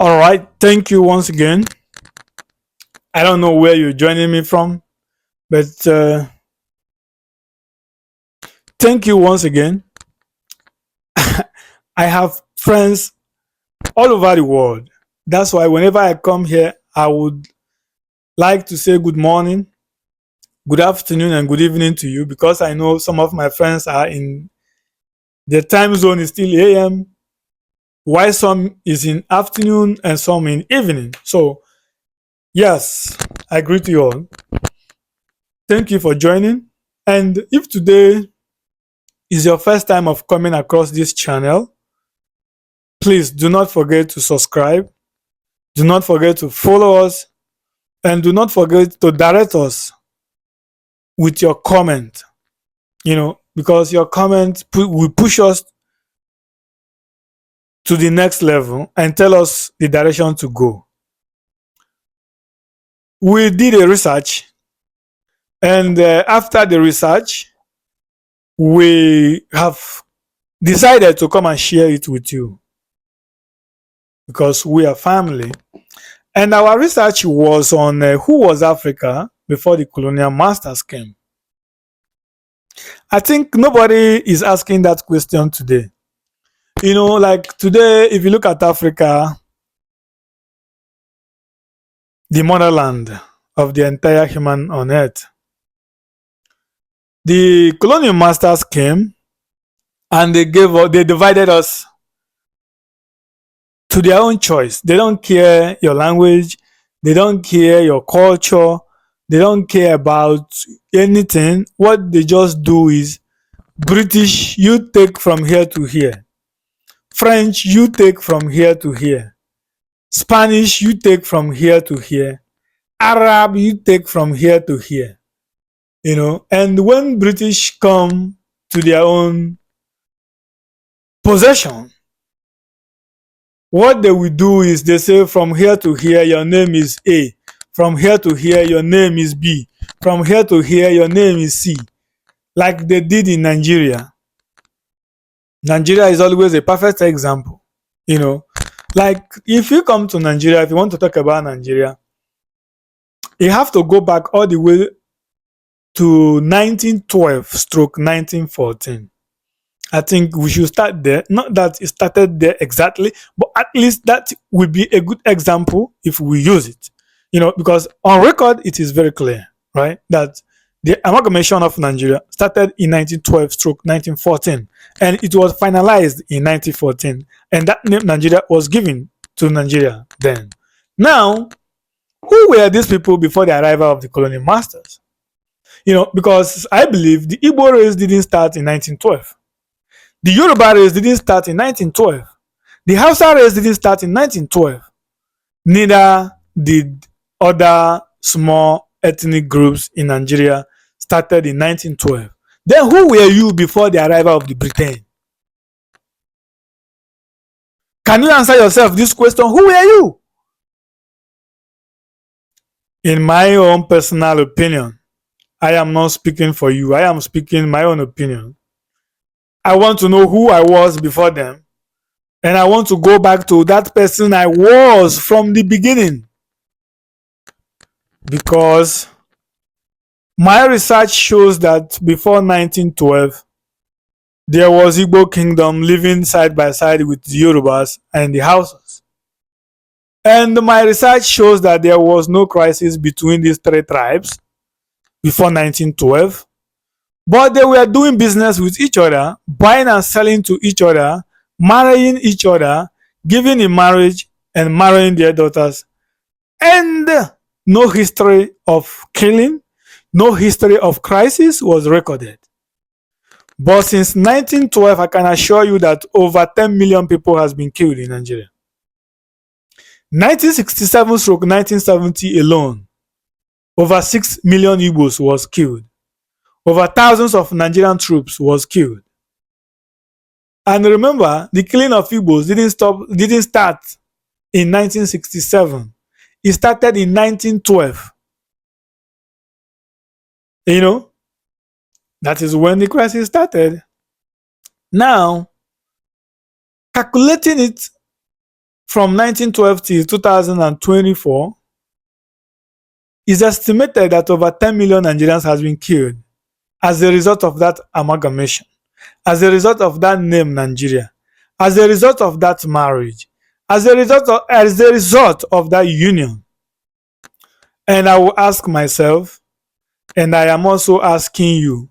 All right, thank you once again. I don't know where you're joining me from, but thank you once again. I have friends all over the world. That's why whenever I come here, I would like to say good morning, good afternoon, and good evening to you because I know some of my friends are in their time zone is still AM, while some is in afternoon and some in evening. So, yes, I greet you all. Thank you for joining. And if today is your first time of coming across this channel, please do not forget to subscribe, do not forget to follow us, and do not forget to direct us with your comment, because your comment will push us to the next level and tell us the direction to go. We did a research, and after the research, we have decided to come and share it with you because we are family. And our research was on who was Africa before the colonial masters came. I think nobody is asking that question today. Like today, if you look at Africa, the motherland of the entire human on earth, the colonial masters came and they divided us to their own choice. They don't care your language, they don't care your culture, they don't care about anything. What they just do is British, you take from here to here. French, you take from here to here. Spanish, you take from here to here. Arab, you take from here to here. And when British come to their own possession, what they will do is they say from here to here, your name is A. From here to here, your name is B. From here to here, your name is C. Like they did in Nigeria. Nigeria is always a perfect example. Like if you come to Nigeria, if you want to talk about Nigeria, you have to go back all the way to 1912 stroke 1914. I think we should start there. Not that it started there exactly, but at least that will be a good example if we use it. Because on record it is very clear, right? That the amalgamation of Nigeria started in 1912 stroke 1914 and it was finalized in 1914. And that name Nigeria was given to Nigeria then. Now, who were these people before the arrival of the colonial masters? Because I believe the Igbo race didn't start in 1912. The Yoruba race didn't start in 1912. The Hausa race didn't start in 1912. Neither did other small ethnic groups in Nigeria started in 1912. Then who were you before the arrival of the Britain? Can you answer yourself this question? Who were you? In my own personal opinion, I am not speaking for you. I am speaking my own opinion. I want to know who I was before them. And I want to go back to that person I was from the beginning. Because my research shows that before 1912, there was Igbo kingdom living side by side with the Yorubas and the Hausas. And my research shows that there was no crisis between these three tribes before 1912. But they were doing business with each other, buying and selling to each other, marrying each other, giving in marriage and marrying their daughters. And no history of killing, no history of crisis was recorded. But since 1912, I can assure you that over 10 million people has been killed in Nigeria. 1967-1970 alone, over 6 million Igbos was killed. Over thousands of Nigerian troops was killed. And remember, the killing of Igbos didn't start in 1967. It started in 1912. That is when the crisis started. Now, calculating it from 1912 till 2024, it's estimated that over 10 million Nigerians has been killed as a result of that amalgamation, as a result of that name Nigeria, as a result of that marriage, as a result of that union. And I will ask myself, and I am also asking you,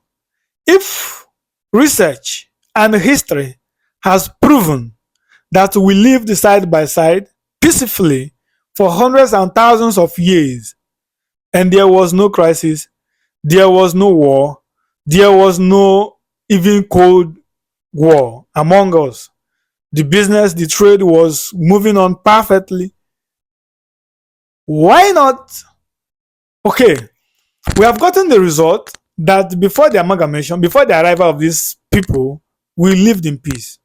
if research and history has proven that we lived side by side peacefully for hundreds and thousands of years, and there was no crisis, there was no war, there was no even cold war among us. The business, the trade was moving on perfectly. Why not? Okay, we have gotten the result that before the amalgamation, before the arrival of these people, we lived in peace.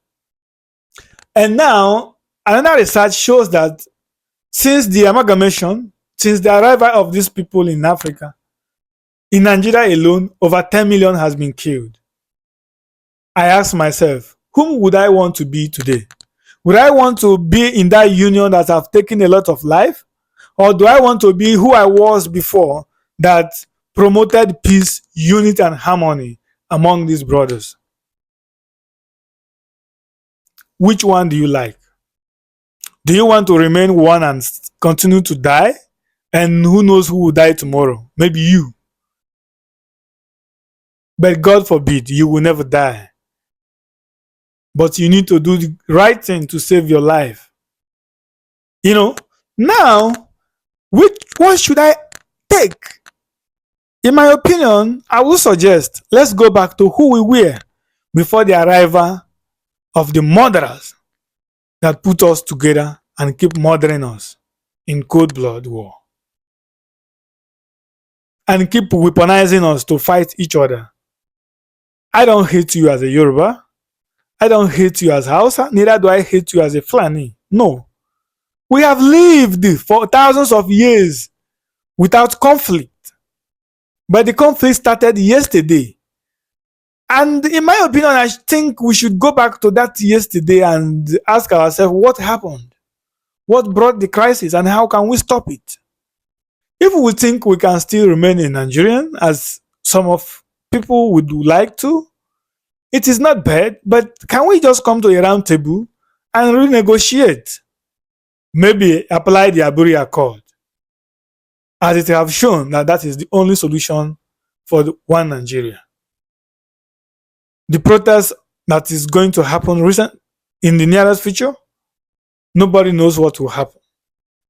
And now, another research shows that since the amalgamation, since the arrival of these people in Africa, in Nigeria alone, over 10 million has been killed. I ask myself, whom would I want to be today? Would I want to be in that union that have taken a lot of life? Or do I want to be who I was before that promoted peace, unity, and harmony among these brothers? Which one do you like? Do you want to remain one and continue to die? And who knows who will die tomorrow? Maybe you. But God forbid, you will never die. But you need to do the right thing to save your life. You know, now, which one should I take? In my opinion, I would suggest let's go back to who we were before the arrival of the murderers that put us together and keep murdering us in cold blood war and keep weaponizing us to fight each other. I don't hate you as a Yoruba. I don't hate you as Hausa. Neither do I hate you as a Fulani. No. We have lived for thousands of years without conflict. But the conflict started yesterday. And in my opinion, I think we should go back to that yesterday and ask ourselves what happened? What brought the crisis and how can we stop it? If we think we can still remain in Nigerian, as some of people would like to, it is not bad, but can we just come to a round table and renegotiate? Maybe apply the Aburi Accord, as it have shown that that is the only solution for the one Nigeria. The protest that is going to happen in the nearest future, nobody knows what will happen.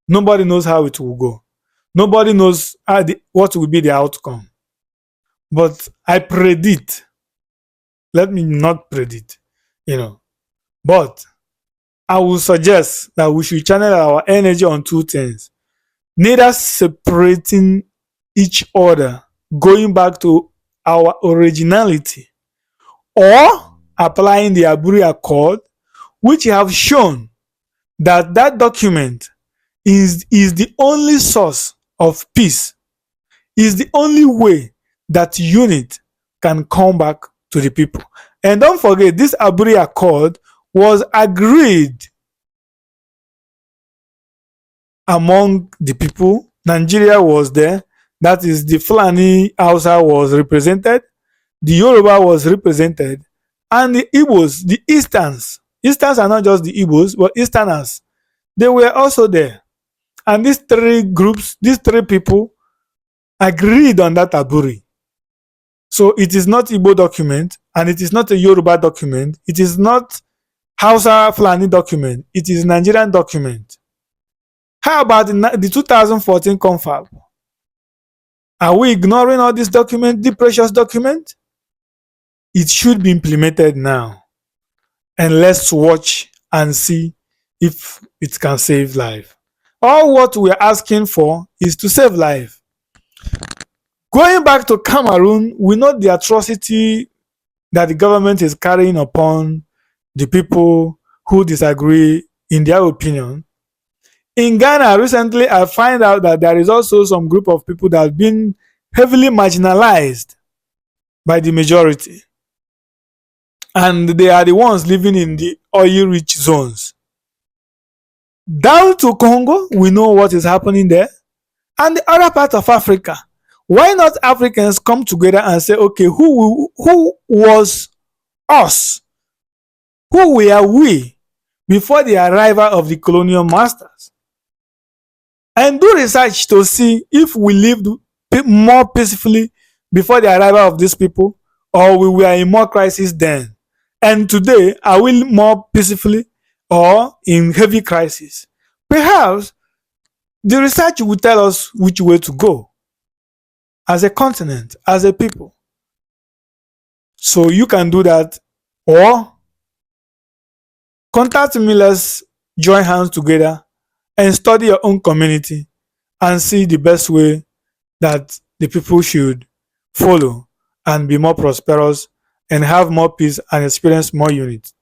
Nobody knows how it will go. Nobody knows what will be the outcome. But I predict, let me not predict, but I will suggest that we should channel our energy on two things. Neither separating each other, going back to our originality, or applying the Aburi Accord, which have shown that that document is the only source of peace, is the only way that unit can come back to the people. And don't forget, this Aburi Accord was agreed among the people. Nigeria was there. That is, the Fulani Hausa was represented, the Yoruba was represented, and the Igbos, the Easterns. Easterns are not just the Igbos, but Easterners. They were also there. And these three groups, these three people agreed on that Aburi. So it is not Igbo document, and it is not a Yoruba document. It is not Hausa Fulani document. It is Nigerian document. How about the 2014 confab? Are we ignoring all these documents, the precious document? It should be implemented now. And let's watch and see if it can save life. All what we're asking for is to save life. Going back to Cameroon, we know the atrocity that the government is carrying upon the people who disagree in their opinion. In Ghana, recently I find out that there is also some group of people that have been heavily marginalized by the majority. And they are the ones living in the oil-rich zones. Down to Congo, we know what is happening there, and the other part of Africa. Why not Africans come together and say, okay, who was us? Who were we before the arrival of the colonial masters? And do research to see if we lived more peacefully before the arrival of these people, or we were in more crisis then. And today, are we more peacefully or in heavy crisis? Perhaps the research will tell us which way to go as a continent, as a people. So you can do that, or contact me. Let's join hands together and study your own community and see the best way that the people should follow and be more prosperous and have more peace and experience more unity.